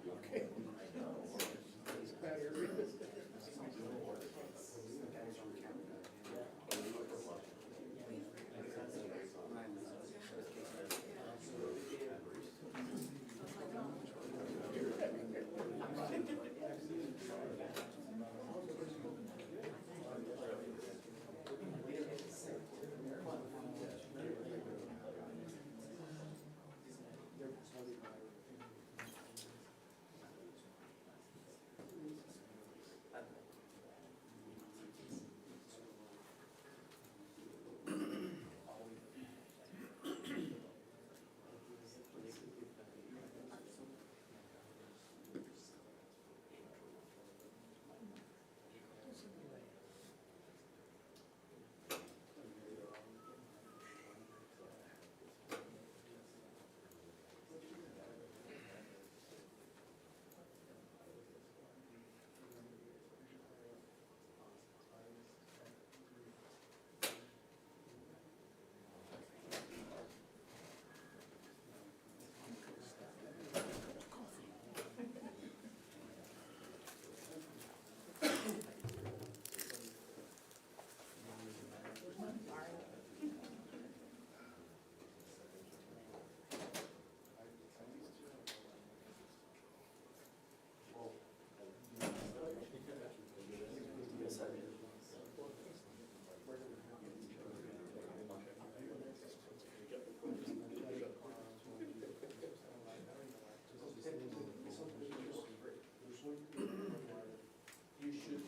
Okay. It's better. You should.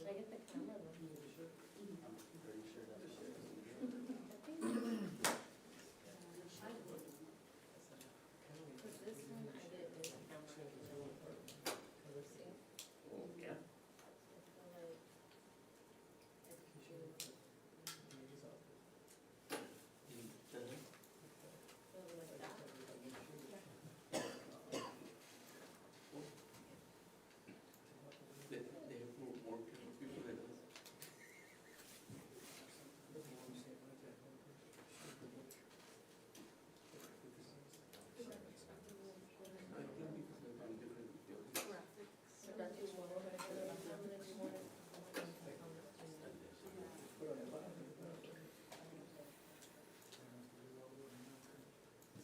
I get the camera one? Cause this one I did in the camera. See? Yeah. I feel like it's confusing. Feel like that. They have more people than us. I think because they're from different buildings. So that's just one over there. I'm gonna do one.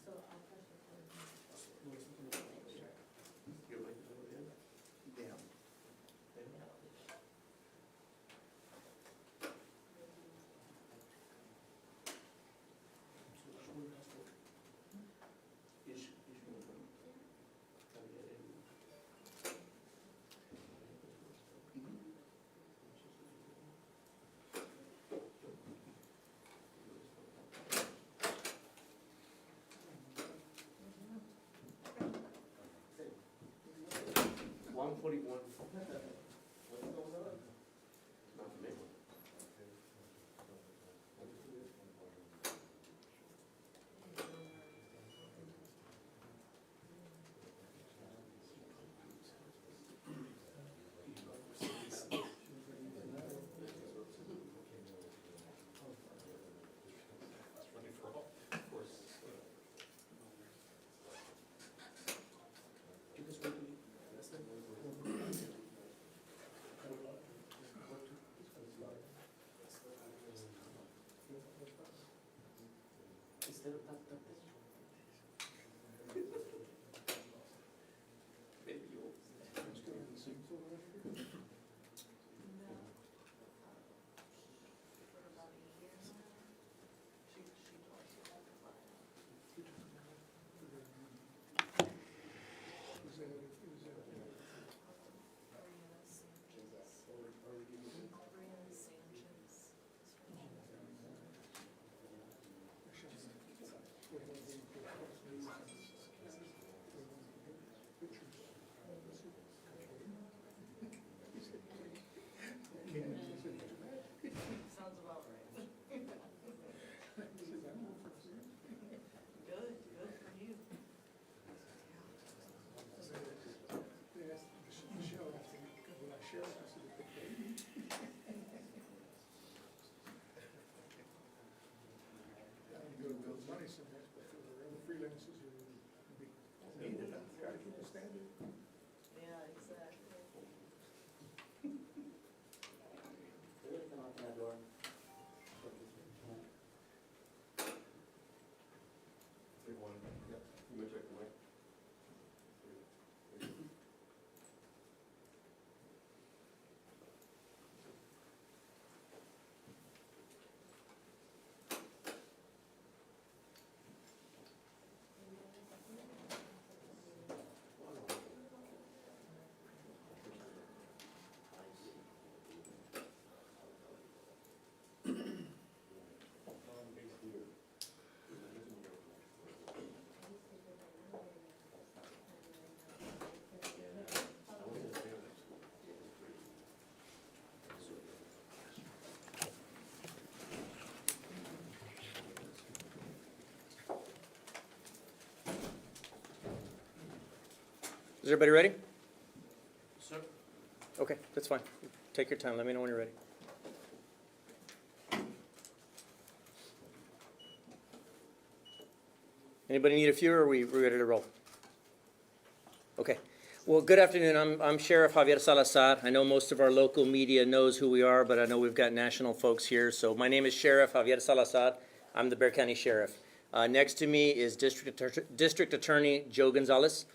So I'll press record. Your mic is over there? Yeah. $141. What's going on? Not for me. Yeah, exactly. Really come open that door. Take one, yeah, you may check the mic. Is everybody ready? Sir? Okay, that's fine. Take your time. Let me know when you're ready. Anybody need a few, or are we ready to roll? Okay. Well, good afternoon. I'm Sheriff Javier Salazar. I know most of our local media knows who we are, but I know we've got national folks here. So my name is Sheriff Javier Salazar. I'm the Bexar County Sheriff. Next to me is District Attorney Joe Gonzalez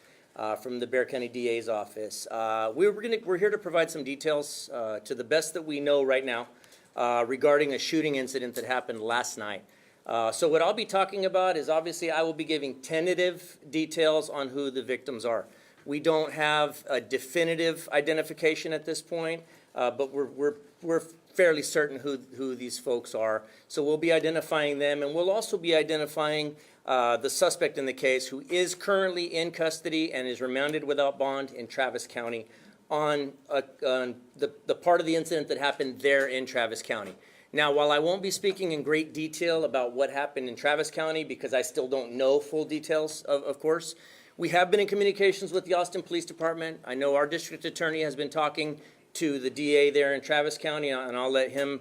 from the Bexar County DA's office. We're here to provide some details to the best that we know right now regarding a shooting incident that happened last night. So what I'll be talking about is, obviously, I will be giving tentative details on who the victims are. We don't have a definitive identification at this point, but we're fairly certain who these folks are. So we'll be identifying them, and we'll also be identifying the suspect in the case, who is currently in custody and is remanded without bond in Travis County on the part of the incident that happened there in Travis County. Now, while I won't be speaking in great detail about what happened in Travis County, because I still don't know full details, of course, we have been in communications with the Austin Police Department. I know our district attorney has been talking to the DA there in Travis County, and I'll let him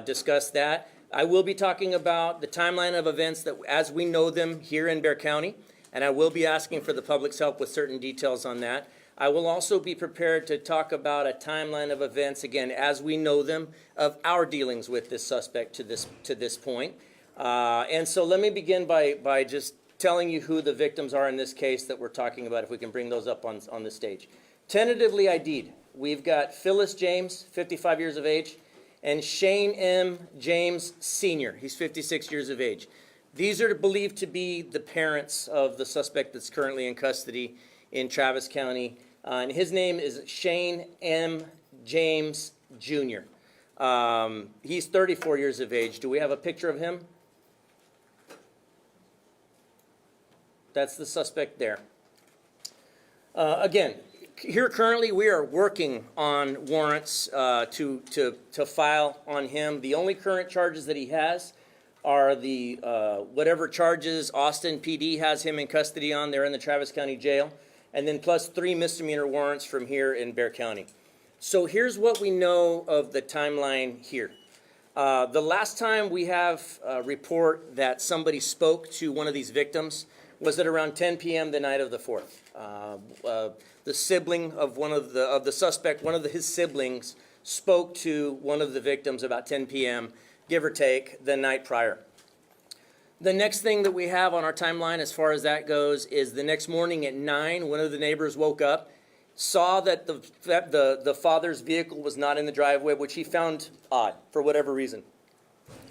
discuss that. I will be talking about the timeline of events that, as we know them here in Bexar County, and I will be asking for the public's help with certain details on that. I will also be prepared to talk about a timeline of events, again, as we know them, of our dealings with this suspect to this point. And so let me begin by just telling you who the victims are in this case that we're talking about, if we can bring those up on the stage. Tentatively ID'd, we've got Phyllis James, 55 years of age, and Shane M. James Sr., he's 56 years of age. These are believed to be the parents of the suspect that's currently in custody in Travis County, and his name is Shane M. James Jr. He's 34 years of age. Do we have a picture of him? That's the suspect there. Again, here currently we are working on warrants to file on him. The only current charges that he has are the whatever charges Austin PD has him in custody on. They're in the Travis County Jail. And then plus 3 misdemeanor warrants from here in Bexar County. So here's what we know of the timeline here. The last time we have a report that somebody spoke to one of these victims was at around 10 p.m. the night of the 4th. The sibling of the suspect, one of his siblings, spoke to one of the victims about 10 p.m., give or take, the night prior. The next thing that we have on our timeline as far as that goes is the next morning at 9, one of the neighbors woke up, saw that the father's vehicle was not in the driveway, which he found odd for whatever reason.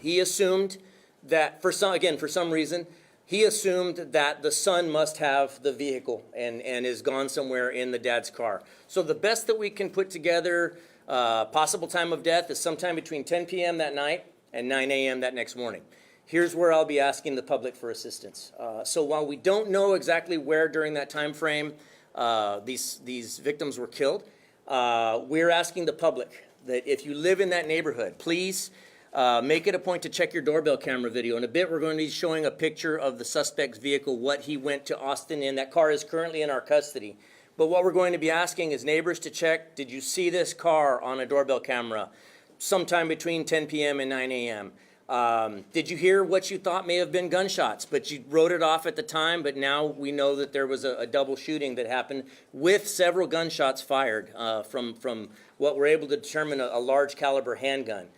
He assumed that, for some reason, he assumed that the son must have the vehicle and is gone somewhere in the dad's car. So the best that we can put together, possible time of death, is sometime between 10 p.m. that night and 9 a.m. that next morning. Here's where I'll be asking the public for assistance. So while we don't know exactly where during that time frame these victims were killed, we're asking the public that if you live in that neighborhood, please make it a point to check your doorbell camera video. In a bit, we're going to be showing a picture of the suspect's vehicle, what he went to Austin in. That car is currently in our custody. But what we're going to be asking is neighbors to check, did you see this car on a doorbell camera sometime between 10 p.m. and 9 a.m.? Did you hear what you thought may have been gunshots, but you wrote it off at the time, but now we know that there was a double shooting that happened with several gunshots fired from what we're able to determine a large caliber handgun.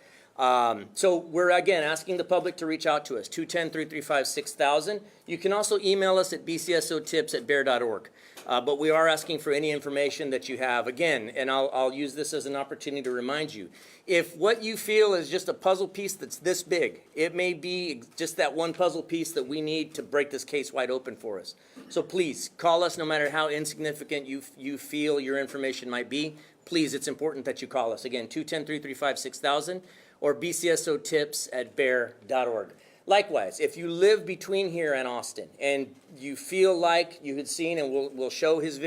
So we're, again, asking the public to reach out to us, 210-335-6000. You can also email us at bcsotips@bear.org. But we are asking for any information that you have. Again, and I'll use this as an opportunity to remind you, if what you feel is just a puzzle piece that's this big, it may be just that one puzzle piece that we need to break this case wide open for us. So please, call us no matter how insignificant you feel your information might be. Please, it's important that you call us. Again, 210-335-6000 or bcsotips@bear.org. Likewise, if you live between here and Austin and you feel like you had seen, and we'll show his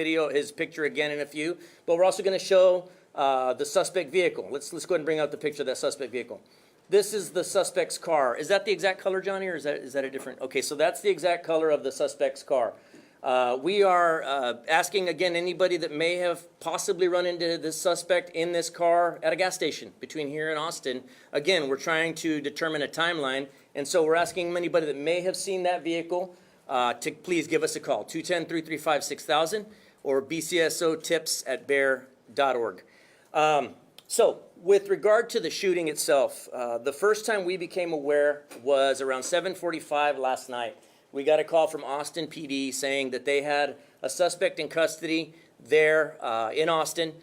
picture again in a few, but we're also going to show the suspect vehicle. Let's go ahead and bring out the picture of that suspect vehicle. This is the suspect's car. Is that the exact color, Johnny, or is that a different? Okay, so that's the exact color of the suspect's car. We are asking, again, anybody that may have possibly run into this suspect in this car at a gas station between here and Austin. Again, we're trying to determine a timeline, and so we're asking anybody that may have seen that vehicle to please give us a call, 210-335-6000 or bcsotips@bear.org. So with regard to the shooting itself, the first time we became aware was around 7:45 last night. We got a call from Austin PD saying that they had a suspect in custody there in Austin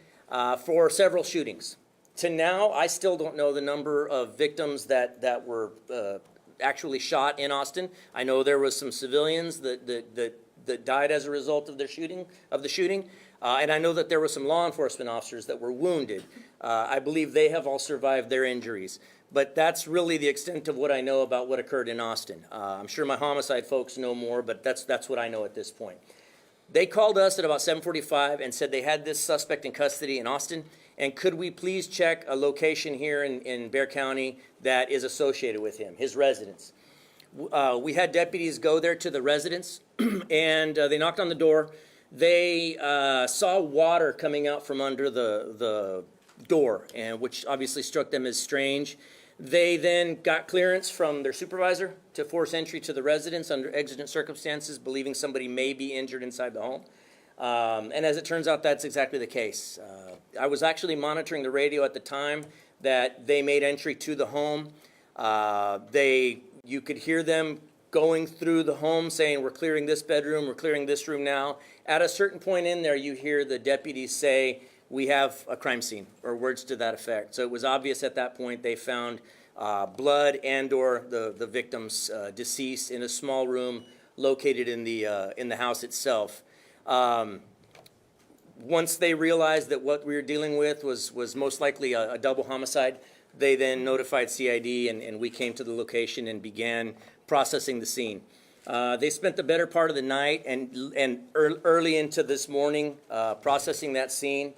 for several shootings. To now, I still don't know the number of victims that were actually shot in Austin. I know there was some civilians that died as a result of the shooting, and I know that there were some law enforcement officers that were wounded. I believe they have all survived their injuries. But that's really the extent of what I know about what occurred in Austin. I'm sure my homicide folks know more, but that's what I know at this point. They called us at about 7:45 and said they had this suspect in custody in Austin, and could we please check a location here in Bexar County that is associated with him, his residence. We had deputies go there to the residence, and they knocked on the door. They saw water coming out from under the door, and which obviously struck them as strange. They then got clearance from their supervisor to force entry to the residence under exigent circumstances, believing somebody may be injured inside the home. And as it turns out, that's exactly the case. I was actually monitoring the radio at the time that they made entry to the home. You could hear them going through the home saying, "We're clearing this bedroom, we're clearing this room now." At a certain point in there, you hear the deputies say, "We have a crime scene," or words to that effect. So it was obvious at that point they found blood and or the victim's deceased in a small room located in the house itself. Once they realized that what we were dealing with was most likely a double homicide, they then notified CID, and we came to the location and began processing the scene. They spent the better part of the night and early into this morning processing that scene.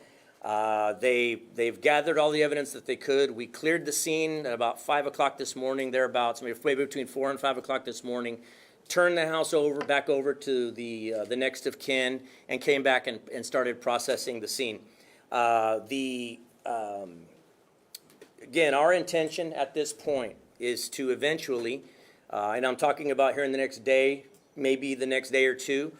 They've gathered all the evidence that they could. We cleared the scene at about 5 o'clock this morning, thereabouts, maybe between 4 and 5 o'clock this morning. Turned the house back over to the next of kin, and came back and started processing the scene. Again, our intention at this point is to eventually, and I'm talking about here in the next day, maybe the next day or two,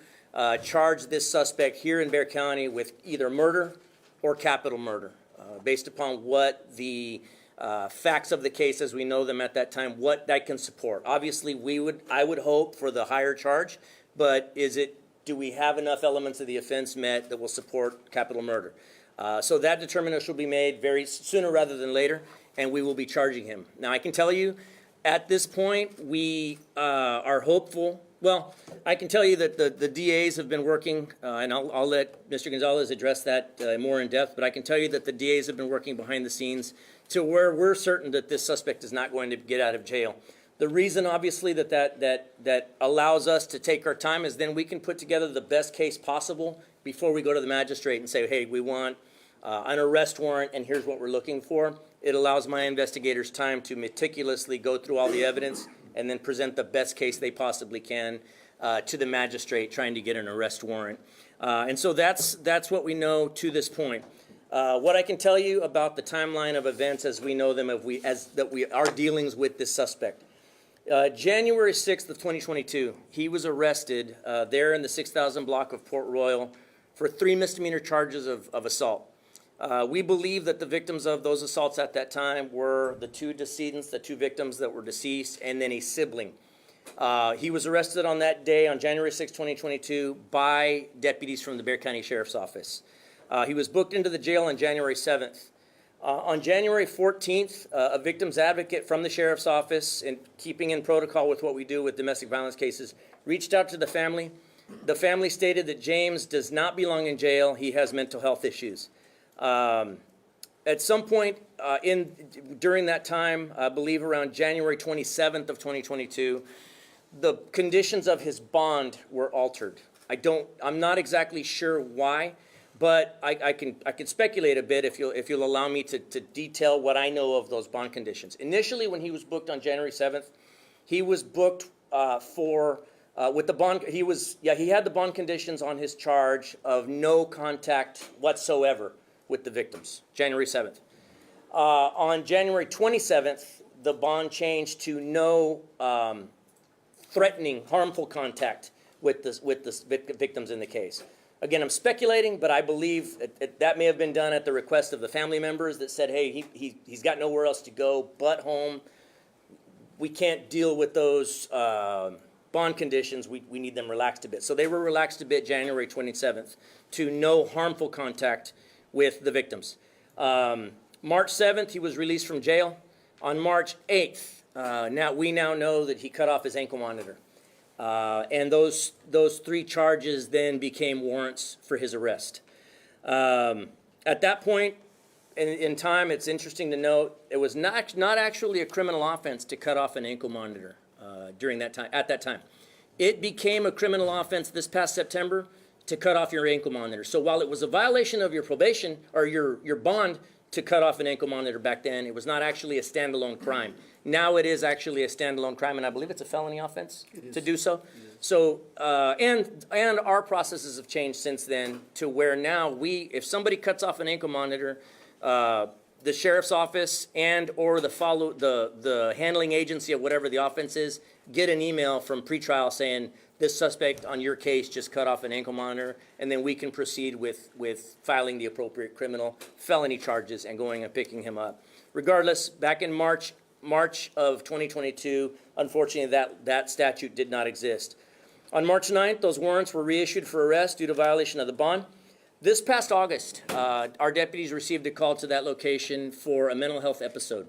charge this suspect here in Bexar County with either murder or capital murder, based upon what the facts of the case as we know them at that time, what that can support. Obviously, I would hope for the higher charge, but do we have enough elements of the offense met that will support capital murder? So that determination will be made very sooner rather than later, and we will be charging him. Now, I can tell you, at this point, we are hopeful. Well, I can tell you that the DAs have been working, and I'll let Mr. Gonzalez address that more in depth, but I can tell you that the DAs have been working behind the scenes to where we're certain that this suspect is not going to get out of jail. The reason, obviously, that allows us to take our time is then we can put together the best case possible before we go to the magistrate and say, hey, we want an arrest warrant, and here's what we're looking for. It allows my investigators time to meticulously go through all the evidence and then present the best case they possibly can to the magistrate trying to get an arrest warrant. And so that's what we know to this point. What I can tell you about the timeline of events as we know them, our dealings with this suspect. January 6th of 2022, he was arrested there in the 6000 block of Port Royal for 3 misdemeanor charges of assault. We believe that the victims of those assaults at that time were the 2 decedents, the 2 victims that were deceased, and then a sibling. He was arrested on that day, on January 6, 2022, by deputies from the Bexar County Sheriff's Office. He was booked into the jail on January 7th. On January 14th, a victim's advocate from the Sheriff's Office, in keeping in protocol with what we do with domestic violence cases, reached out to the family. The family stated that James does not belong in jail. He has mental health issues. At some point during that time, I believe around January 27th of 2022, the conditions of his bond were altered. I'm not exactly sure why, but I can speculate a bit if you'll allow me to detail what I know of those bond conditions. Initially, when he was booked on January 7th, he was booked with the bond. He had the bond conditions on his charge of no contact whatsoever with the victims. January 7th. On January 27th, the bond changed to no threatening, harmful contact with the victims in the case. Again, I'm speculating, but I believe that may have been done at the request of the family members that said, hey, he's got nowhere else to go but home. We can't deal with those bond conditions. We need them relaxed a bit. So they were relaxed a bit January 27th to no harmful contact with the victims. March 7th, he was released from jail. On March 8th, we now know that he cut off his ankle monitor. And those 3 charges then became warrants for his arrest. At that point in time, it's interesting to note, it was not actually a criminal offense to cut off an ankle monitor during that time. At that time, it became a criminal offense this past September to cut off your ankle monitor. So while it was a violation of your probation or your bond to cut off an ankle monitor back then, it was not actually a standalone crime. Now it is actually a standalone crime, and I believe it's a felony offense to do so. So, and our processes have changed since then to where now if somebody cuts off an ankle monitor, the sheriff's office and or the handling agency of whatever the offense is get an email from pretrial saying this suspect on your case just cut off an ankle monitor, and then we can proceed with filing the appropriate criminal felony charges and going and picking him up. Regardless, back in March of 2022, unfortunately that statute did not exist. On March 9th, those warrants were reissued for arrest due to violation of the bond. This past August, our deputies received a call to that location for a mental health episode.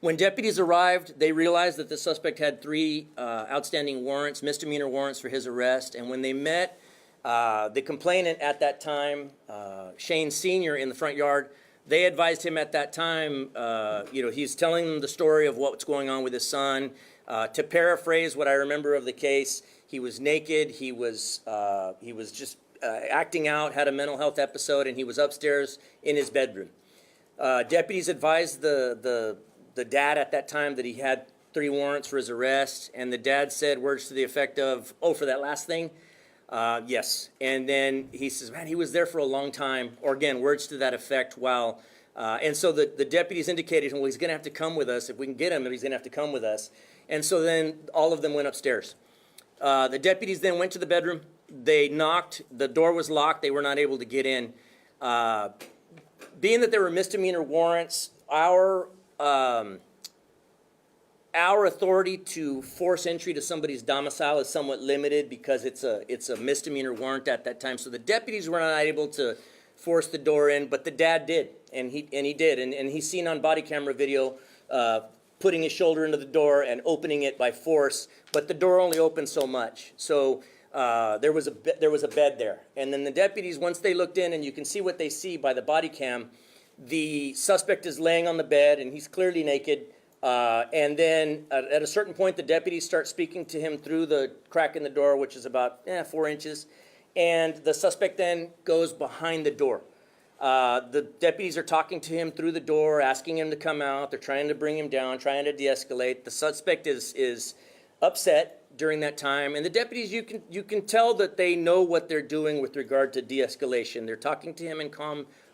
When deputies arrived, they realized that the suspect had 3 outstanding warrants, misdemeanor warrants for his arrest. And when they met the complainant at that time, Shane Sr. in the front yard, they advised him at that time, he's telling them the story of what's going on with his son. To paraphrase what I remember of the case, he was naked, he was just acting out, had a mental health episode, and he was upstairs in his bedroom. Deputies advised the dad at that time that he had 3 warrants for his arrest, and the dad said words to the effect of, "Oh, for that last thing? Yes." And then he says, "Man, he was there for a long time," or again, words to that effect. And so the deputies indicated, well, he's going to have to come with us. If we can get him, he's going to have to come with us. And so then all of them went upstairs. The deputies then went to the bedroom. They knocked. The door was locked. They were not able to get in. Being that there were misdemeanor warrants, our authority to force entry to somebody's domicile is somewhat limited because it's a misdemeanor warrant at that time. So the deputies were not able to force the door in, but the dad did, and he did, and he's seen on body camera video putting his shoulder into the door and opening it by force, but the door only opened so much. So there was a bed there, and then the deputies, once they looked in, and you can see what they see by the body cam, the suspect is laying on the bed, and he's clearly naked. And then at a certain point, the deputies start speaking to him through the crack in the door, which is about 4 inches. And the suspect then goes behind the door. The deputies are talking to him through the door, asking him to come out. They're trying to bring him down, trying to de-escalate. The suspect is upset during that time. And the deputies, you can tell that they know what they're doing with regard to de-escalation. They're talking to him in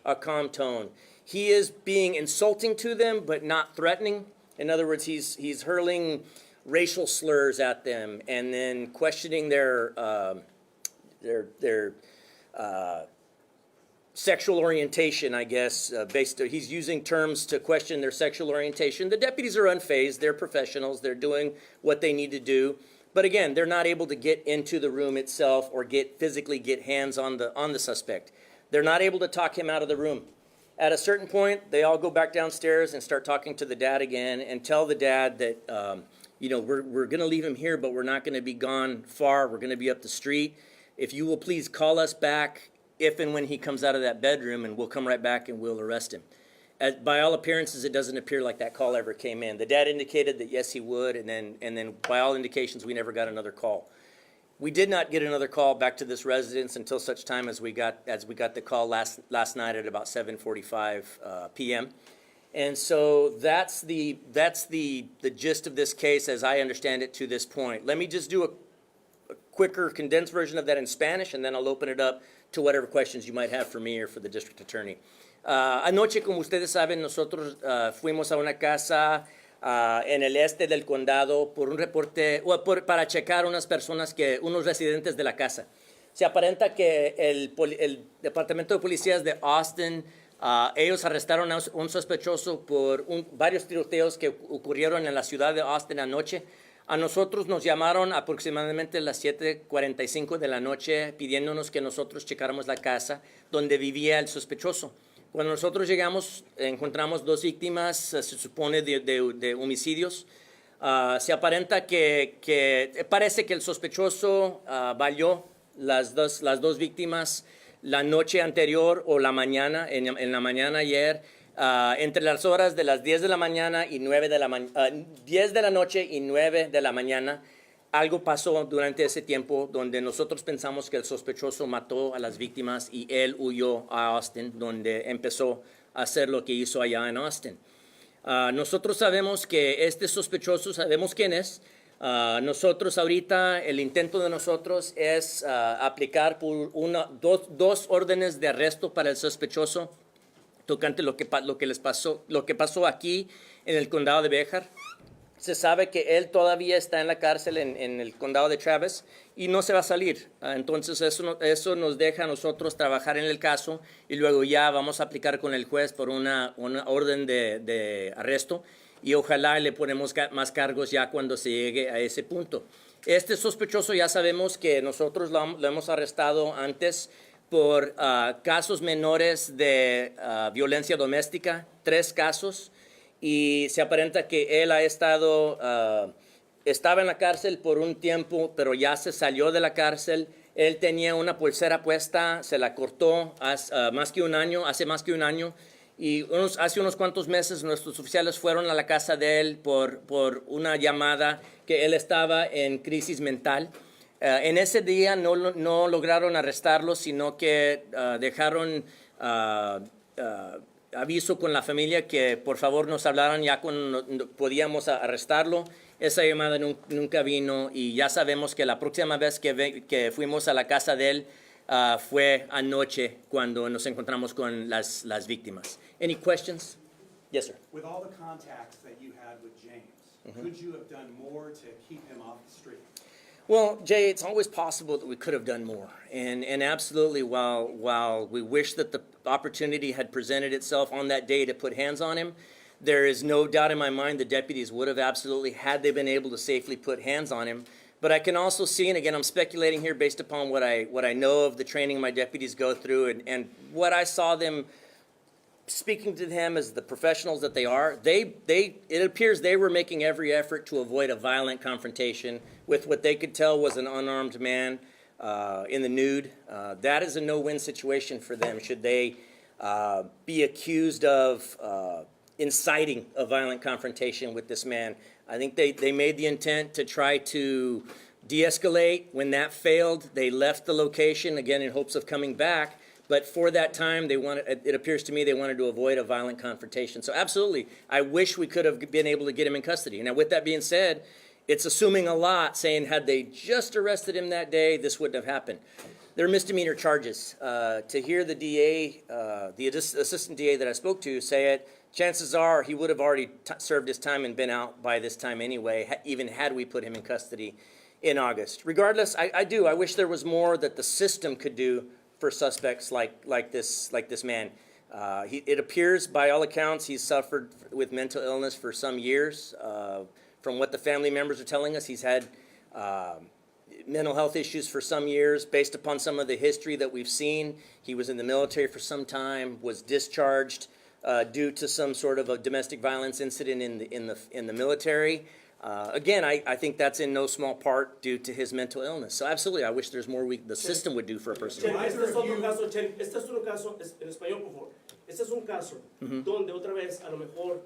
a calm tone. He is being insulting to them, but not threatening. In other words, he's hurling racial slurs at them and then questioning their sexual orientation, I guess, he's using terms to question their sexual orientation. The deputies are unfazed. They're professionals. They're doing what they need to do. But again, they're not able to get into the room itself or physically get hands on the suspect. They're not able to talk him out of the room. At a certain point, they all go back downstairs and start talking to the dad again and tell the dad that, we're going to leave him here, but we're not going to be gone far. We're going to be up the street. If you will please call us back if and when he comes out of that bedroom, and we'll come right back and we'll arrest him. By all appearances, it doesn't appear like that call ever came in. The dad indicated that yes, he would, and then by all indications, we never got another call. We did not get another call back to this residence until such time as we got the call last night at about 7:45 p.m. And so that's the gist of this case as I understand it to this point. Let me just do a quicker condensed version of that in Spanish, and then I'll open it up to whatever questions you might have for me or for the district attorney. Anoche, como ustedes saben, nosotros fuimos a una casa en el este del condado por un reporte, para checar unos residentes de la casa. Se aparenta que el Departamento de Policías de Austin, ellos arrestaron a un sospechoso por varios tiroteos que ocurrieron en la ciudad de Austin anoche. A nosotros nos llamaron aproximadamente a las 7:45 de la noche pidiéndonos que nosotros checáramos la casa donde vivía el sospechoso. Cuando nosotros llegamos, encontramos dos víctimas, se supone, de homicidios. Se aparenta que parece que el sospechoso valió las dos víctimas la noche anterior o la mañana, en la mañana ayer. Entre las horas de las 10 de la mañana y 10 de la noche y 9 de la mañana, algo pasó durante ese tiempo donde nosotros pensamos que el sospechoso mató a las víctimas y él huyó a Austin, donde empezó a hacer lo que hizo allá en Austin. Nosotros sabemos que este sospechoso, sabemos quién es. Nosotros ahorita, el intento de nosotros es aplicar por dos órdenes de arresto para el sospechoso tocante lo que pasó aquí en el condado de Béjar. Se sabe que él todavía está en la cárcel en el condado de Travis y no se va a salir. Entonces eso nos deja a nosotros trabajar en el caso y luego ya vamos a aplicar con el juez por una orden de arresto y ojalá le ponemos más cargos ya cuando se llegue a ese punto. Este sospechoso ya sabemos que nosotros lo hemos arrestado antes por casos menores de violencia doméstica, 3 casos, y se aparenta que él estaba en la cárcel por un tiempo, pero ya se salió de la cárcel. Él tenía una pulsera puesta, se la cortó hace más que un año, y hace unos cuantos meses nuestros oficiales fueron a la casa de él por una llamada que él estaba en crisis mental. En ese día no lograron arrestarlo, sino que dejaron aviso con la familia que por favor nos hablaran ya cuando podíamos arrestarlo. Esa llamada nunca vino y ya sabemos que la próxima vez que fuimos a la casa de él fue anoche cuando nos encontramos con las víctimas. Any questions? Yes, sir. With all the contacts that you had with James, could you have done more to keep him off the street? Well, Jay, it's always possible that we could have done more. And absolutely, while we wish that the opportunity had presented itself on that day to put hands on him, there is no doubt in my mind the deputies would have absolutely, had they been able to safely put hands on him. But I can also see, and again, I'm speculating here based upon what I know of the training my deputies go through and what I saw them speaking to him as the professionals that they are, it appears they were making every effort to avoid a violent confrontation with what they could tell was an unarmed man in the nude. That is a no-win situation for them should they be accused of inciting a violent confrontation with this man. I think they made the intent to try to de-escalate. When that failed, they left the location, again, in hopes of coming back. But for that time, it appears to me they wanted to avoid a violent confrontation. So absolutely, I wish we could have been able to get him in custody. Now, with that being said, it's assuming a lot, saying had they just arrested him that day, this wouldn't have happened. They're misdemeanor charges. To hear the DA, the assistant DA that I spoke to say it, chances are he would have already served his time and been out by this time anyway, even had we put him in custody in August. Regardless, I wish there was more that the system could do for suspects like this man. It appears, by all accounts, he's suffered with mental illness for some years. From what the family members are telling us, he's had mental health issues for some years. Based upon some of the history that we've seen, he was in the military for some time, was discharged due to some sort of a domestic violence incident in the military. Again, I think that's in no small part due to his mental illness. So absolutely, I wish there's more the system would do for a person. Chen, este es otro caso, Chen, este es otro caso, en español, por favor. Este es un caso donde otra vez, a lo mejor,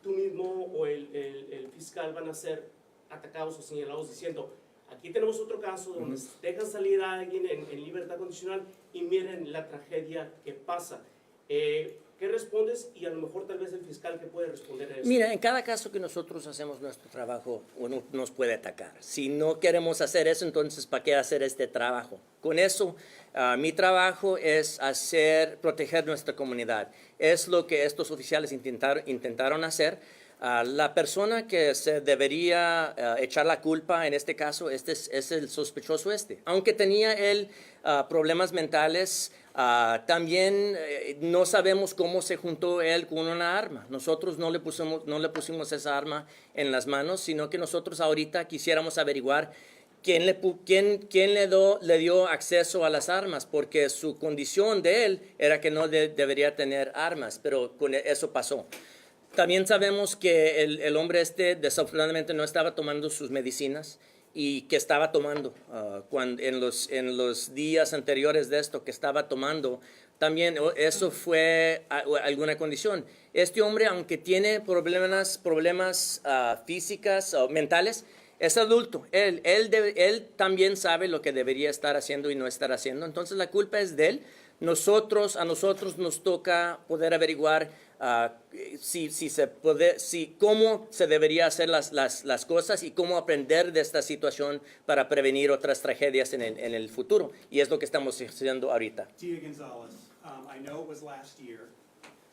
tú mismo o el fiscal van a ser atacados o señalados diciendo, aquí tenemos otro caso donde dejan salir a alguien en libertad condicional y miren la tragedia que pasa. ¿Qué respondes? Y a lo mejor tal vez el fiscal que puede responder a eso. Mira, en cada caso que nosotros hacemos nuestro trabajo, uno nos puede atacar. Si no queremos hacer eso, entonces ¿para qué hacer este trabajo? Con eso, mi trabajo es proteger nuestra comunidad. Es lo que estos oficiales intentaron hacer. La persona que se debería echar la culpa en este caso es el sospechoso Aunque tenía él problemas mentales, también no sabemos cómo se juntó él con una arma. Nosotros no le pusimos esa arma en las manos, sino que nosotros ahorita quisiéramos averiguar quién le dio acceso a las armas, porque su condición de él era que no debería tener armas, pero eso pasó. También sabemos que el hombre desafortunadamente no estaba tomando sus medicinas y que estaba tomando en los días anteriores de esto que estaba tomando. También eso fue alguna condición. Este hombre, aunque tiene problemas físicas o mentales, es adulto. Él también sabe lo que debería estar haciendo y no estar haciendo. Entonces la culpa es de él. A nosotros nos toca poder averiguar cómo se debería hacer las cosas y cómo aprender de esta situación para prevenir otras tragedias en el futuro. Y es lo que estamos haciendo ahorita. Tia Gonzalez, I know it was last year,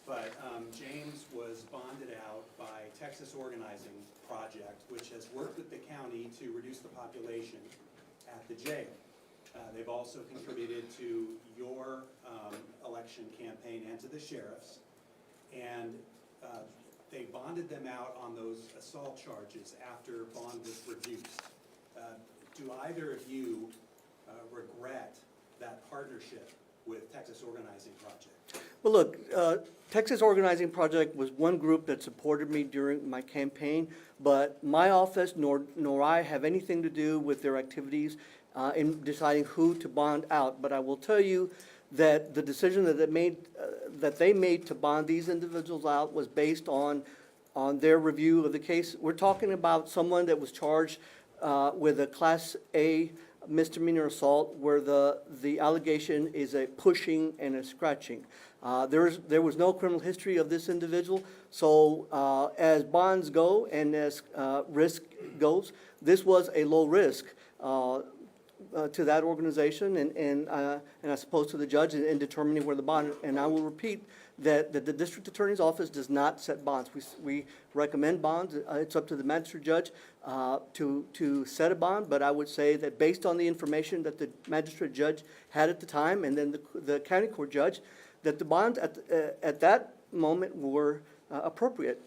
but James was bonded out by Texas Organizing Project, which has worked with the county to reduce the population at the jail. They've also contributed to your election campaign and to the sheriff's. And they bonded them out on those assault charges after bond was reduced. Do either of you regret that partnership with Texas Organizing Project? Well, look, Texas Organizing Project was one group that supported me during my campaign, but my office nor I have anything to do with their activities in deciding who to bond out. But I will tell you that the decision that they made to bond these individuals out was based on their review of the case. We're talking about someone that was charged with a Class A misdemeanor assault where the allegation is a pushing and a scratching. There was no criminal history of this individual, so as bonds go and as risk goes, this was a low risk to that organization and I suppose to the judge in determining where the bond. And I will repeat that the district attorney's office does not set bonds. We recommend bonds. It's up to the magistrate judge to set a bond. But I would say that based on the information that the magistrate judge had at the time, and then the county court judge, that the bonds at that moment were appropriate.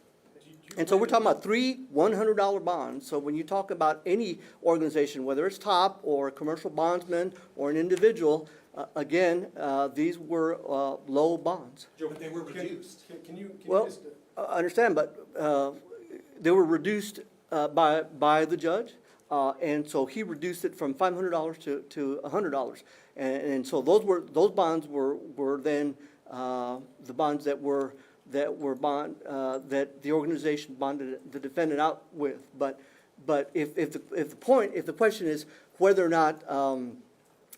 And so we're talking about 3 $100 bonds. So when you talk about any organization, whether it's TOP or a commercial bondsman or an individual, again, these were low bonds. But they were reduced. Can you Well, just, I understand, but they were reduced by the judge, and so he reduced it from $500 to $100, and so those bonds were then the bonds that the organization bonded the defendant out with. But if the question is whether or not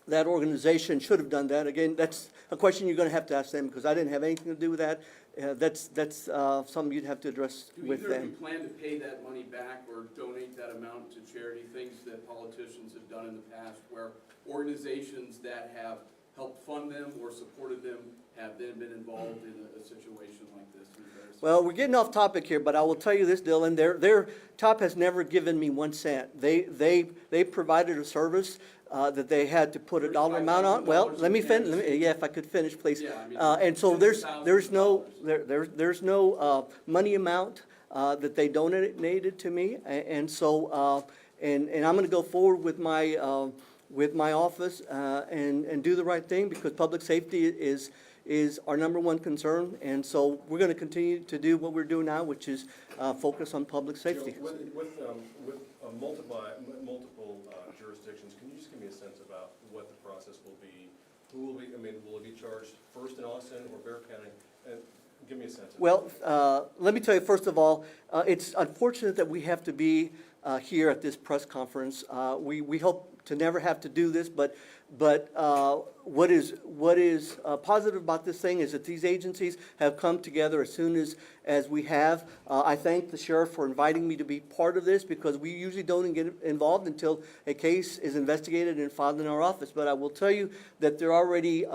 that organization should have done that. Again, that's a question you're gonna have to ask them, because I didn't have anything to do with that. That's something you'd have to address Do with either of you them. plan to pay that money back or donate that amount to charity, things that politicians have done in the past where organizations that have helped fund them or supported them have then been involved in a situation like this? Well, we're getting off topic here, but I will tell you this, Dylan, their top has never given me 1 cent. They provided a service that they had to put a dollar amount on. Well, let me finish, yeah, if I could finish, please. Yeah, I mean, And so there's no, $50,000. there's no money amount that they donated to me. And so, and I'm gonna go forward with my office and do the right thing, because public safety is our #1 concern. And so we're gonna continue to do what we're doing now, which is focus on public safety. With multiple jurisdictions, can you just give me a sense about what the process will be? Who will be, I mean, will it be charged first in Austin or Bexar County? And give me a sense of Well, let me tell you, first of all, it's unfortunate that we have to be here at this press conference. We hope to never have to do this, but what is positive about this thing is that these agencies have come together as soon as we have. I thank the sheriff for inviting me to be part of this, because we usually don't get involved until a case is investigated and filed in our office. But I will tell you that there are already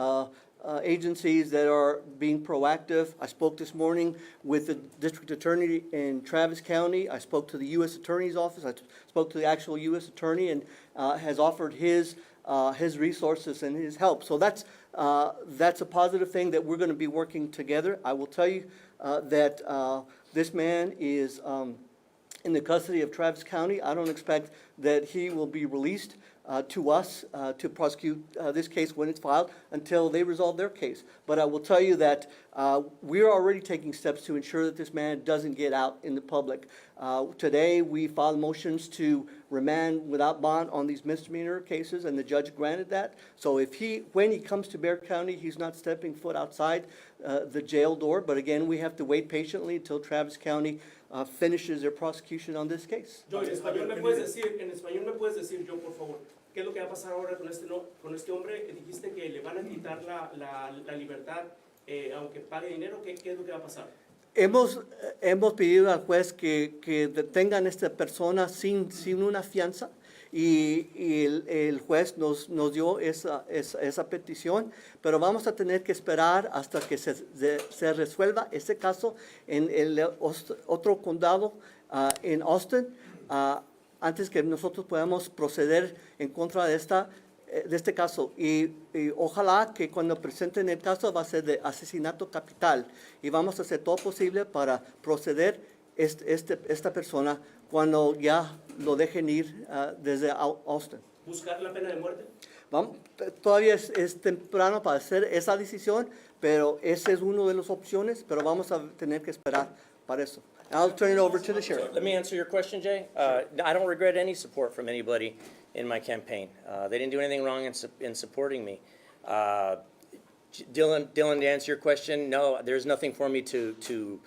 agencies that are being proactive. I spoke this morning with the district attorney in Travis County. I spoke to the U.S. Attorney's office. I spoke to the actual U.S. Attorney, and has offered his resources and his help. So that's a positive thing, that we're going to be working together. I will tell you that this man is in the custody of Travis County. I don't expect that he will be released to us to prosecute this case when it's filed until they resolve their case. But I will tell you that we're already taking steps to ensure that this man doesn't get out in the public. Today, we filed motions to remand without bond on these misdemeanor cases, and the judge granted that. So when he comes to Bexar County, he's not stepping foot outside the jail door. But again, we have to wait patiently until Travis County finishes their prosecution on this case. Joe, en español me puedes decir, Joe, por favor, ¿qué es lo que va a pasar ahora con este hombre? Dijiste que le van a quitar la libertad, aunque pague dinero. ¿Qué es lo que va a pasar? Hemos pedido al juez que detengan a esta persona sin una fianza, y el juez nos dio esa petición, pero vamos a tener que esperar hasta que se resuelva ese caso en el otro condado, en Austin, antes que nosotros podamos proceder en contra de este caso. Y ojalá que cuando presenten el caso va a ser de asesinato capital, y vamos a hacer todo posible para proceder esta persona cuando ya lo dejen ir desde Austin. ¿Buscar la pena de muerte? Todavía es temprano para hacer esa decisión, pero esa es una de las opciones, pero vamos a tener que esperar para eso. I'll turn it over to the sheriff. Let me answer your question, Jay. I don't regret any support from anybody in my campaign. They didn't do anything wrong in supporting me. Dylan, to answer your question, no, there's nothing for me to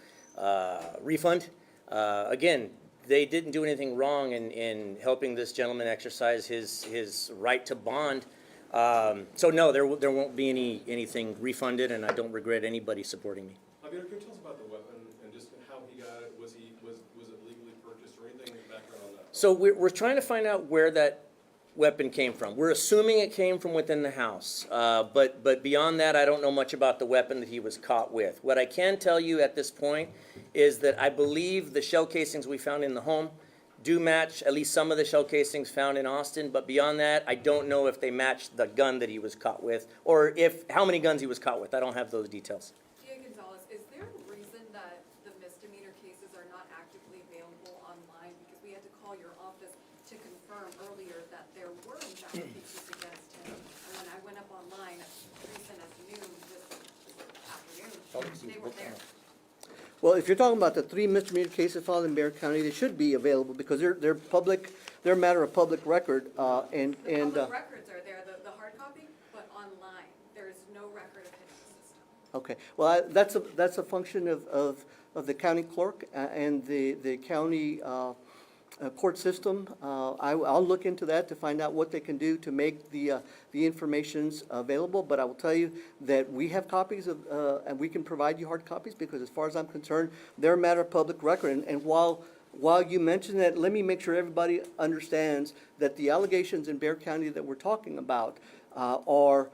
refund. Again, they didn't do anything wrong in helping this gentleman exercise his right to bond. So no, there won't be anything refunded, and I don't regret anybody supporting me. Javier, can you tell us about the weapon and just how he got it? Was it legally purchased, or anything background on that? So we're trying to find out where that weapon came from. We're assuming it came from within the house, but beyond that, I don't know much about the weapon that he was caught with. What I can tell you at this point is that I believe the shell casings we found in the home do match at least some of the shell casings found in Austin, but beyond that, I don't know if they match the gun that he was caught with, or how many guns he was caught with. I don't have those details. Gonzalez, is there a reason that the misdemeanor cases are not actively available online? Because we had to call your office to confirm earlier that there were in fact cases against him. And when I went up online recent afternoon, they were there. Well, if you're talking about the 3 misdemeanor cases filed in Bexar County, they should be available, because they're public. They're a matter of public record, and Public records are there, the hard copy, but online, there's no record of him in the system. okay. Well, that's a function of the county clerk and the county court system. I'll look into that to find out what they can do to make the informations available, but I will tell you that we have copies of, and we can provide you hard copies, because as far as I'm concerned, they're a matter of public record. And while you mention that, let me make sure everybody understands that the allegations in Bexar County that we're talking about are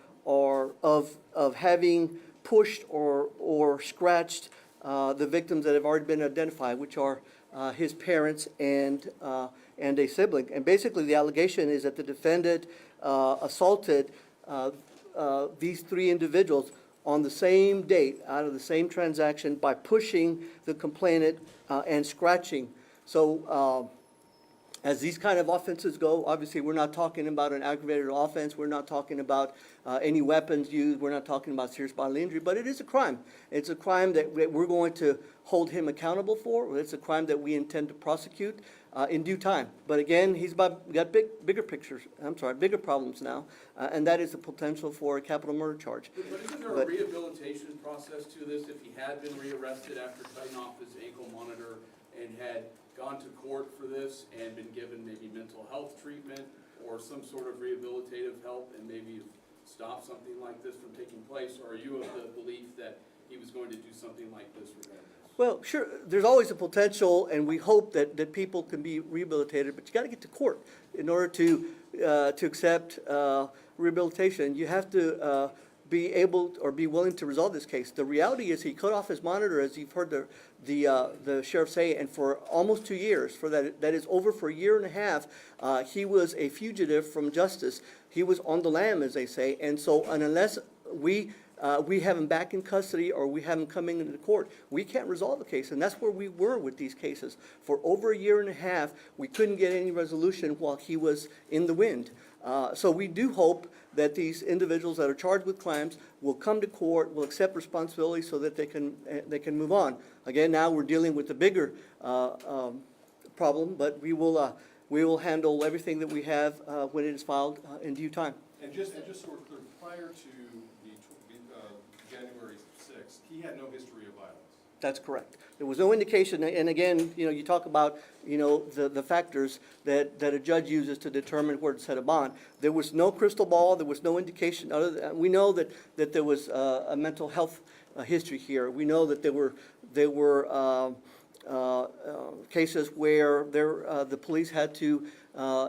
of having pushed or scratched the victims that have already been identified, which are his parents and a sibling. And basically, the allegation is that the defendant assaulted these three individuals on the same date, out of the same transaction, by pushing the complainant and scratching. So as these kind of offenses go, obviously, we're not talking about an aggravated offense. We're not talking about any weapons used. We're not talking about serious bodily injury, but it is a crime. It's a crime that we're going to hold him accountable for. It's a crime that we intend to prosecute in due time. But again, he's got bigger problems now, and that is the potential for a capital murder charge. But isn't there a rehabilitation process to this? If he had been rearrested after cutting off his ankle monitor and had gone to court for this and been given maybe mental health treatment or some sort of rehabilitative help, and maybe stop something like this from taking place? Or are you of the belief that he was going to do something like this regardless? Well, sure, there's always a potential, and we hope that people can be rehabilitated, but you got to get to court in order to accept rehabilitation. You have to be able or be willing to resolve this case. The reality is he cut off his monitor, as you've heard the sheriff say, and for almost 2 years, that is over for a year and a half, he was a fugitive from justice. He was on the lam, as they say, and so unless we have him back in custody or we have him coming into court, we can't resolve the case. And that's where we were with these cases. For over a year and a half, we couldn't get any resolution while he was in the wind. So we do hope that these individuals that are charged with crimes will come to court, will accept responsibility so that they can move on. Again, now we're dealing with the bigger problem, but we will handle everything that we have when it is filed in due time. And just so we're clear, prior to the January 6th, he had no history of violence. That's correct. There was no indication, and again, you talk about, the factors that a judge uses to determine where to set a bond. There was no crystal ball. There was no indication other than, we know that there was a mental health history here. We know that there were cases where the police had to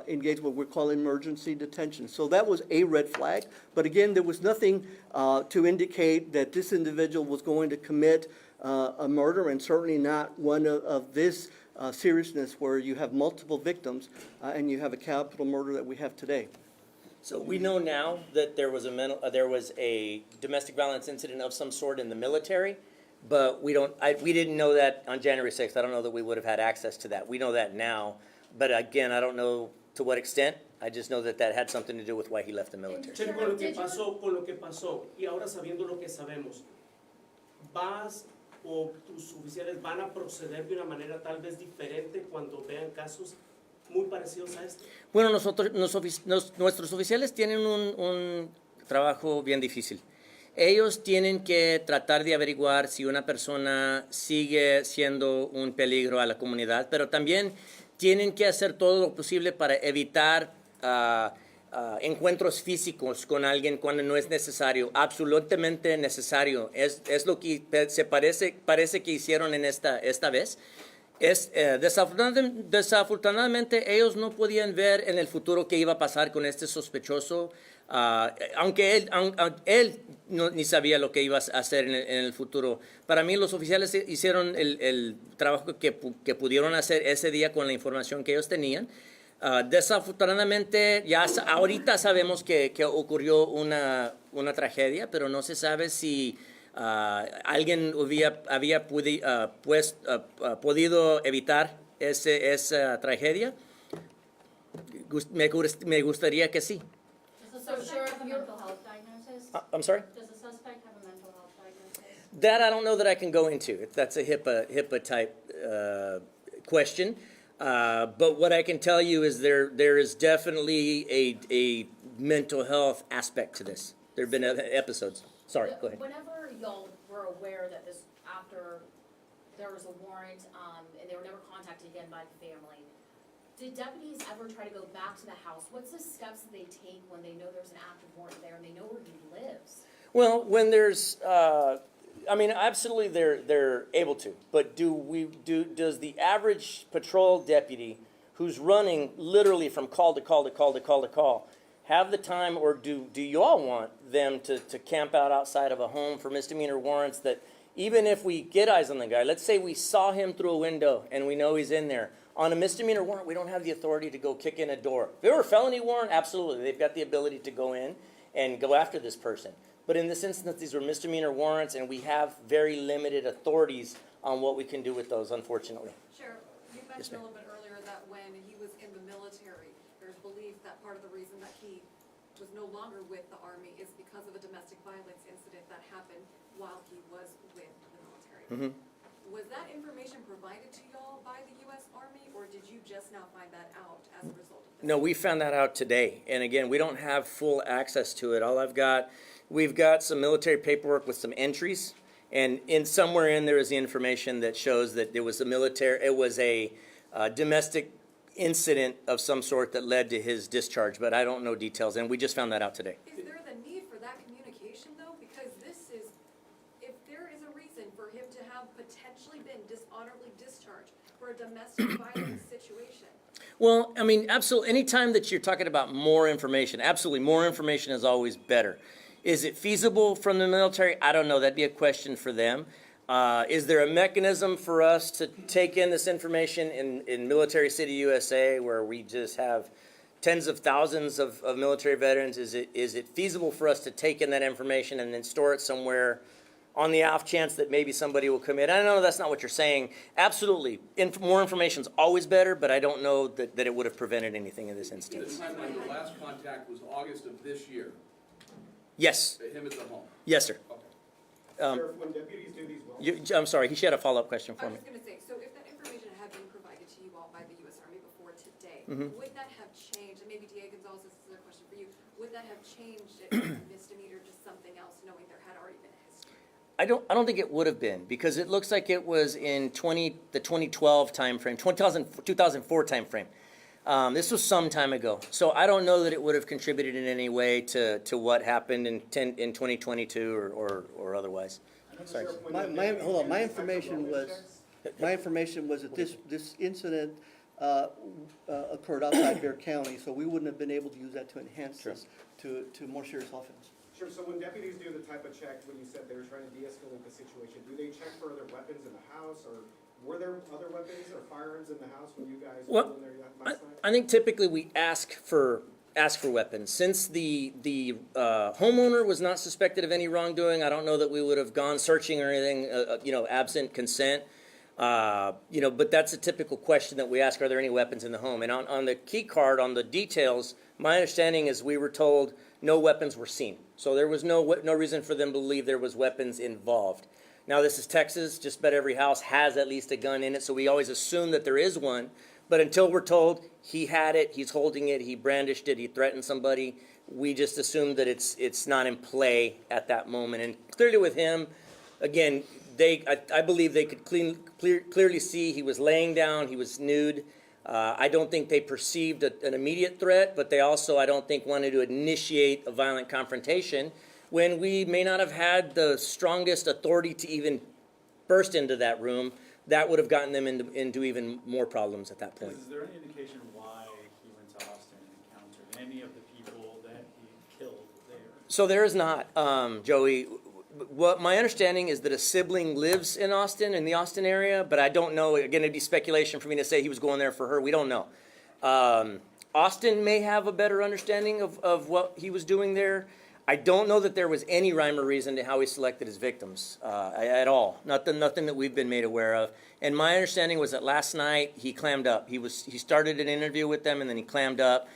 engage what we're calling emergency detention. So that was a red flag. But again, there was nothing to indicate that this individual was going to commit a murder, and certainly not one of this seriousness where you have multiple victims and you have a capital murder that we have today. So we know now that there was a domestic violence incident of some sort in the military, but we didn't know that on January 6th. I don't know that we would have had access to that. We know that now, but again, I don't know to what extent. I just know that had something to do with why he left the military. Che, con lo que pasó, y ahora sabiendo lo que sabemos, ¿vas o tus oficiales van a proceder de una manera tal vez diferente cuando vean casos muy parecidos a este? Bueno, nuestros oficiales tienen un trabajo bien difícil. Ellos tienen que tratar de averiguar si una persona sigue siendo un peligro a la comunidad, pero también tienen que hacer todo lo posible para evitar encuentros físicos con alguien cuando no es necesario, absolutamente necesario. Es lo que parece que hicieron en esta vez. Desafortunadamente ellos no podían ver en el futuro qué iba a pasar con este sospechoso, aunque él ni sabía lo que iba a hacer en el futuro. Para mí los oficiales hicieron el trabajo que pudieron hacer ese día con la información que ellos tenían. Desafortunadamente ya ahorita sabemos que ocurrió una tragedia, pero no se sabe si alguien había podido evitar esa tragedia. Me gustaría que sí. Does the suspect have a mental health diagnosis? I'm sorry? Does the suspect have a mental health diagnosis? That I don't know that I can go into. That's a HIPAA type question. But what I can tell you is there is definitely a mental health aspect to this. There have been episodes. Sorry, go ahead. Whenever y'all were aware that this, after there was a warrant, and they were never contacted again by the family, Did deputies ever try to go back to the house? What's the steps that they take when they know there's an active warrant there and they know where he lives? Well, when there's, I mean, absolutely they're able to, but does the average patrol deputy who's running literally from call to call to call to call to call have the time, or do you all want them to camp out outside of a home for misdemeanor warrants that even if we get eyes on the guy, let's say we saw him through a window and we know he's in there, on a misdemeanor warrant, we don't have the authority to go kick in a door. If it were a felony warrant, absolutely, they've got the ability to go in and go after this person. But in this instance, these were misdemeanor warrants, and we have very limited authorities on what we can do with those, unfortunately. Sheriff, you Yes, mentioned a ma'am. little bit earlier that when he was in the military, there's belief that part of the reason that he was no longer with the Army is because of a domestic violence incident that happened while he was with the military. Mhm. Was that information provided to y'all by the U.S. Army, or did you just now find that out as a result of this? No, we found that out today. And again, we don't have full access to it. We've got some military paperwork with some entries. And somewhere in there is the information that shows that it was a domestic incident of some sort that led to his discharge, but I don't know details, and we just found that out today. Is there the need for that communication, though? Because this is, if there is a reason for him to have potentially been dishonorably discharged for a domestic violence situation. Well, I mean, absolutely, anytime that you're talking about more information, absolutely, more information is always better. Is it feasible from the military? I don't know, that'd be a question for them. Is there a mechanism for us to take in this information in Military City, USA, where we just have tens of thousands of military veterans? Is it feasible for us to take in that information and then store it somewhere on the off chance that maybe somebody will come in? I know that's not what you're saying. Absolutely, more information is always better, but I don't know that it would have prevented anything in this The instance. timeline, the last contact was August of this year, Yes, him at the home. yes, sir. Okay. Sheriff, when deputies do these wells. I'm sorry, she had a follow-up question I for was me. just gonna say, so if that information had been provided to you all by the U.S. Army before today, Mhm. would that have changed, and maybe DA Gonzalez, this is a question for you, would that have changed it from a misdemeanor to something else, knowing there had already been a history? I don't think it would have been, because it looks like it was in the 2012 timeframe, 2004 timeframe. This was some time ago, so I don't know that it would have contributed in any way to what happened in 2022 or otherwise. Sorry. Hold on, my information was that this incident occurred outside Bear County, so we wouldn't have been able to use that to enhance this to more serious offense. Sure, so when deputies do the type of check, when you said they were trying to de-escalate the situation, do they check for other weapons in the house, or were there other weapons or firearms in the house when you guys were in there last night? I think typically we ask for weapons. Since the homeowner was not suspected of any wrongdoing, I don't know that we would have gone searching or anything, absent consent. But that's a typical question that we ask: are there any weapons in the home? And on the key card, on the details, my understanding is we were told no weapons were seen. So there was no reason for them to believe there was weapons involved. Now, this is Texas. Just about every house has at least a gun in it, so we always assume that there is one. But until we're told he had it, he's holding it, he brandished it, he threatened somebody, we just assume that it's not in play at that moment. And clearly with him, again, I believe they could clearly see he was laying down, he was nude. I don't think they perceived an immediate threat, but they also, I don't think, wanted to initiate a violent confrontation when we may not have had the strongest authority to even burst into that room. That would have gotten them into even more problems at that point. Is there any indication why he went to Austin and encountered any of the people that he killed there? So there is not, Joey. What my understanding is that a sibling lives in Austin, in the Austin area, but I don't know. Again, it'd be speculation for me to say he was going there for her. We don't know. Austin may have a better understanding of what he was doing there. I don't know that there was any rhyme or reason to how he selected his victims at all. Nothing that we've been made aware of. And my understanding was that last night he clammed up. He started an interview with them and then he clammed up.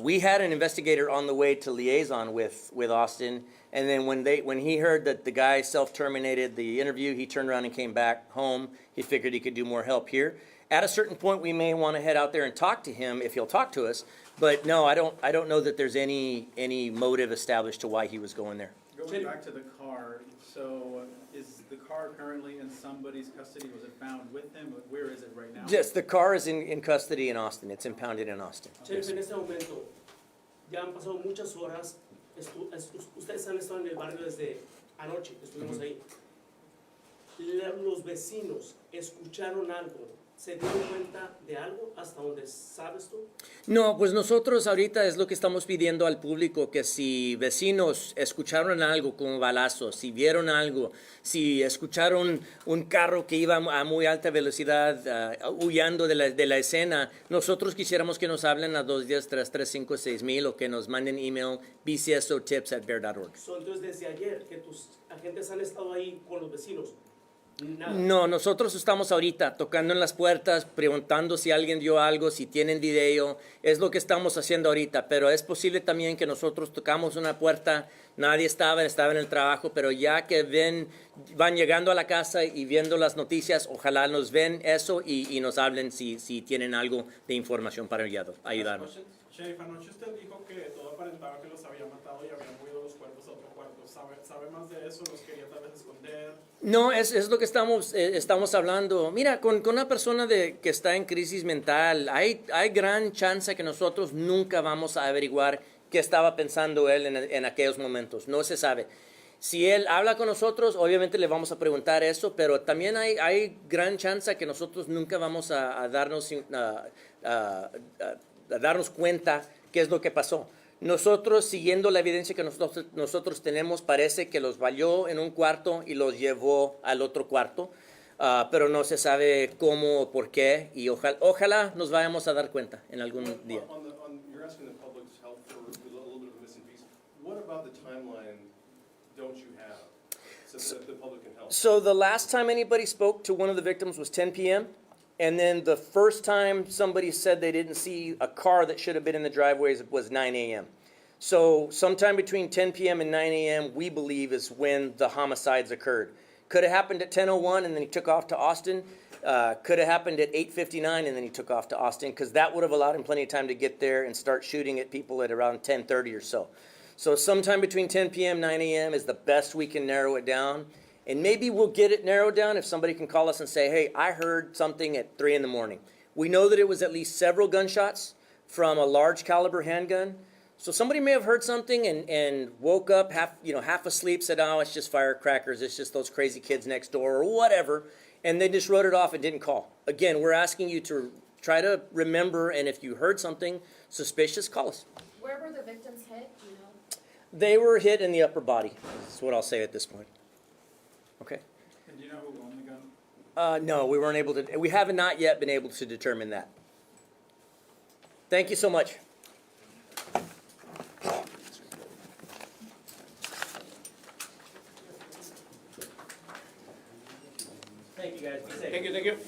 We had an investigator on the way to liaison with Austin, and then when he heard that the guy self-terminated the interview, he turned around and came back home. He figured he could do more help here. At a certain point, we may want to head out there and talk to him if he'll talk to us. But no, I don't know that there's any motive established to why he was going there. Going back to the car, so is the car currently in somebody's custody? Was it found with him? Where is it right now? Yes, the car is in custody in Austin. It's impounded in Austin. Sheriff, en este momento, ya han pasado muchas horas, ustedes han estado en el barrio desde anoche, que estuvimos ahí. Los vecinos escucharon algo, ¿se dieron cuenta de algo hasta donde sabes tú? No, pues nosotros ahorita es lo que estamos pidiendo al público, que si vecinos escucharon algo como balazos, si vieron algo, si escucharon un carro que iba a muy alta velocidad huyendo de la escena, nosotros quisiéramos que nos hablen a 210-335-6000 o que nos manden email bcsotips@bear.org. So, entonces, desde ayer que tus agentes han estado ahí con los vecinos, nada. No, nosotros estamos ahorita tocando en las puertas, preguntando si alguien vio algo, si tienen video, es lo que estamos haciendo ahorita, pero es posible también que nosotros tocamos una puerta, nadie estaba en el trabajo, pero ya que van llegando a la casa y viendo las noticias, ojalá nos ven eso y nos hablen si tienen algo de información para ayudarnos. Sheriff, anoche usted dijo que todo aparentaba que los había matado y habían movido los cuerpos a otro cuarto. ¿Sabe más de eso? ¿Los quería tal vez esconder? No, es lo que estamos hablando. Mira, con una persona que está en crisis mental, hay gran chance que nosotros nunca vamos a averiguar qué estaba pensando él en aquellos momentos. No se sabe. Si él habla con nosotros, obviamente le vamos a preguntar eso, pero también hay gran chance que nosotros nunca vamos a darnos cuenta qué es lo que pasó. Nosotros, siguiendo la evidencia que nosotros tenemos, parece que los valió en un cuarto y los llevó al otro cuarto, pero no se sabe cómo o por qué, y ojalá nos vayamos a dar cuenta en algún día. You're asking the public's help for a little bit of a missing piece. What about the timeline don't you have so that the public can help? So the last time anybody spoke to one of the victims was 10 p.m., and then the first time somebody said they didn't see a car that should have been in the driveways was 9 a.m. So sometime between 10 p.m. and 9 a.m., we believe, is when the homicides occurred. Could have happened at 10:01 and then he took off to Austin. Could have happened at 8:59 and then he took off to Austin, because that would have allowed him plenty of time to get there and start shooting at people at around 10:30 or so. So sometime between 10 p.m. 9 a.m. is the best we can narrow it down. And maybe we'll get it narrowed down if somebody can call us and say, hey, I heard something at 3 in the morning. We know that it was at least several gunshots from a large caliber handgun. So somebody may have heard something and woke up half asleep, said, oh, it's just firecrackers, it's just those crazy kids next door or whatever, and they just wrote it off and didn't call. Again, we're asking you to try to remember, and if you heard something suspicious, call us. Where were the victims hit, do you know? They were hit in the upper body. That's what I'll say at this point. Okay. And do you know who owned the gun? No, we have not yet been able to determine that. Thank you so much. Thank you guys. Be safe. Thank you, thank you.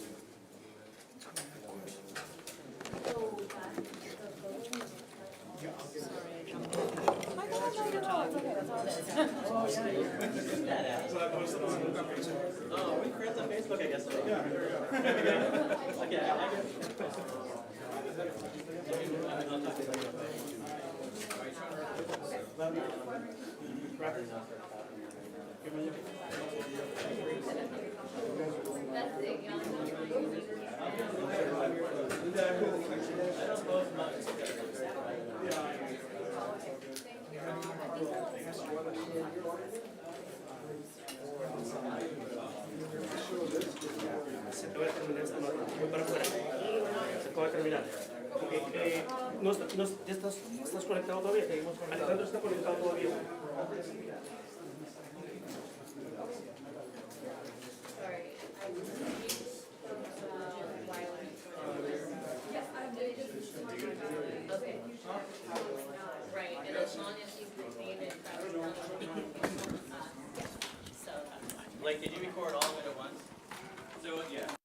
Oh, we friends on Facebook, I guess. Yeah, okay, I get Se acaba de terminar esta nota. Voy para afuera. Se acaba de terminar. ¿Ya estás conectado todavía? Alejandro está conectado todavía. Okay. Right, and as long as you remain in so that's fine. Like, did you record all of it at once? So, yeah.